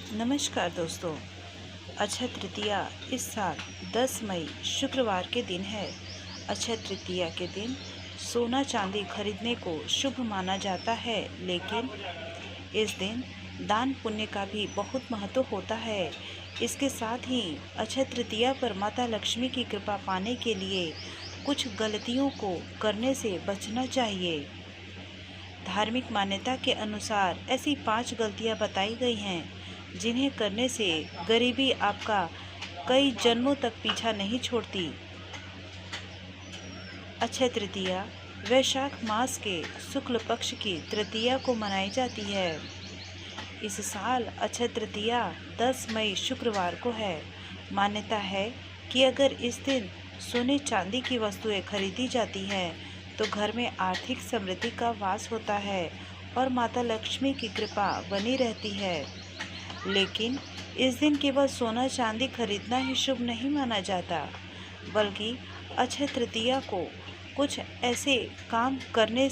नमस्कार दोस्तों। अक्षय तृतीया इस साल 10 मई शुक्रवार के दिन है। अक्षय तृतीया के दिन सोना चांदी खरीदने को शुभ माना जाता है, लेकिन इस दिन दान पुण्य का भी बहुत महत्व होता है। इसके साथ ही अक्षय तृतीया पर माता लक्ष्मी की कृपा पाने के लिए कुछ गलतियों को करने से बचना चाहिए। धार्मिक मान्यता के अनुसार ऐसी 5 गलतियां बताई गई हैं जिन्हें करने से गरीबी आपका कई जन्मों तक पीछा नहीं छोड़ती। अक्षय तृतीया वैशाख मास के शुक्ल पक्ष की तृतीया को मनाई जाती है। इस साल अक्षय तृतीया 10 मई शुक्रवार को है। मान्यता है कि अगर इस दिन सोने चांदी की वस्तुएं खरीदी जाती हैं तो घर में आर्थिक समृद्धि का वास होता है और माता लक्ष्मी की कृपा बनी रहती है। लेकिन इस दिन केवल सोना चांदी खरीदना ही शुभ नहीं माना जाता, बल्कि अक्षय तृतीया को कुछ ऐसे काम करने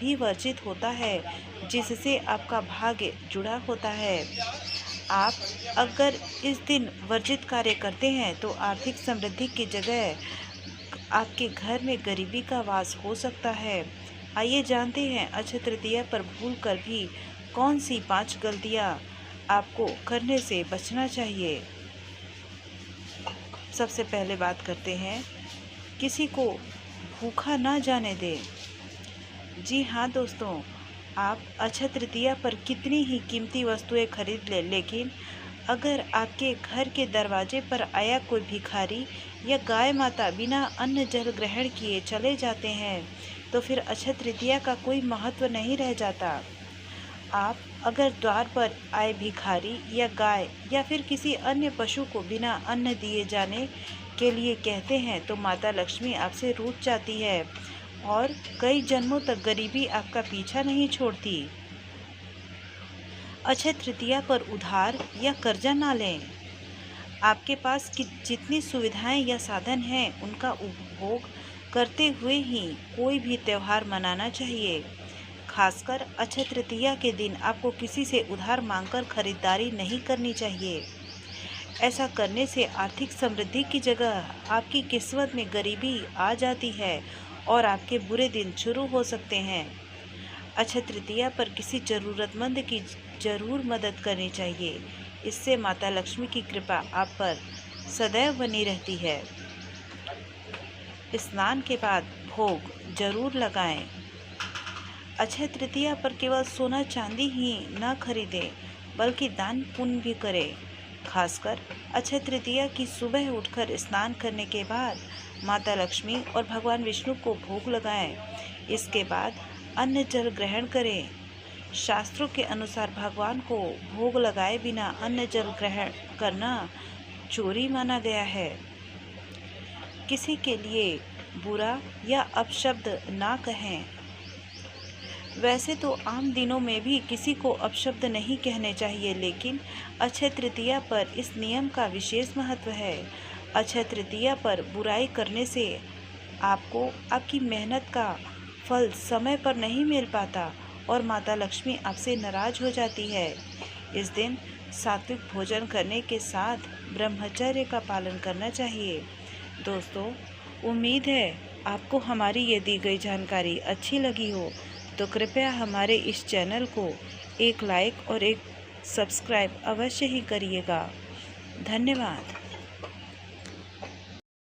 भी वर्जित होता है जिससे आपका भाग्य जुड़ा होता है। आप अगर इस दिन वर्जित कार्य करते हैं तो आर्थिक समृद्धि की जगह आपके घर में गरीबी का वास हो सकता है। आइए जानते हैं अक्षय तृतीया पर भूल कर भी कौन सी 5 गलतियां आपको करने से बचना चाहिए। सबसे पहले बात करते हैं, किसी को भूखा ना जाने दें। जी हाँ दोस्तों, आप अक्षय तृतीया पर कितनी ही कीमती वस्तुएं खरीद लें, लेकिन अगर आपके घर के दरवाजे पर आया कोई भिखारी या गाय माता बिना अन्न जल ग्रहण किए चले जाते हैं तो फिर अक्षय तृतीया का कोई महत्व नहीं रह जाता। आप अगर द्वार पर आए भिखारी या गाय या फिर किसी अन्य पशु को बिना अन्न दिए जाने के लिए कहते हैं तो माता लक्ष्मी आपसे रूठ जाती है और कई जन्मों तक गरीबी आपका पीछा नहीं छोड़ती। अक्षय तृतीया पर उधार या कर्जा ना लें। आपके पास की जितनी सुविधाएं या साधन हैं उनका उपभोग करते हुए ही कोई भी त्यौहार मनाना चाहिए। खासकर अक्षय तृतीया के दिन आपको किसी से उधार मांगकर खरीदारी नहीं करनी चाहिए। ऐसा करने से आर्थिक समृद्धि की जगह आपकी किस्मत में गरीबी आ जाती है और आपके बुरे दिन शुरू हो सकते हैं। अक्षय तृतीया पर किसी ज़रूरतमंद की ज़रूर मदद करनी चाहिए। इससे माता लक्ष्मी की कृपा आप पर सदैव बनी रहती है। स्नान के बाद भोग जरूर लगाएं। अक्षय तृतीया पर केवल सोना चांदी ही न खरीदें, बल्कि दान पुण्य भी करें। खासकर अक्षय तृतीया की सुबह उठकर स्नान करने के बाद माता लक्ष्मी और भगवान विष्णु को भोग लगाएं। इसके बाद अन्न जल ग्रहण करें। शास्त्रों के अनुसार भगवान को भोग लगाए बिना अन्न जल ग्रहण करना चोरी माना गया है। किसी के लिए बुरा या अपशब्द ना कहें। वैसे तो आम दिनों में भी किसी को अपशब्द नहीं कहने चाहिए, लेकिन अक्षय तृतीया पर इस नियम का विशेष महत्व है। अक्षय तृतीया पर बुराई करने से आपको आपकी मेहनत का फल समय पर नहीं मिल पाता और माता लक्ष्मी आपसे नाराज हो जाती है। इस दिन सात्विक भोजन करने के साथ ब्रह्मचर्य का पालन करना चाहिए। दोस्तों, उम्मीद है आपको हमारी ये दी गई जानकारी अच्छी लगी हो, तो कृपया हमारे इस चैनल को एक लाइक और एक सब्सक्राइब अवश्य ही करिएगा। धन्यवाद।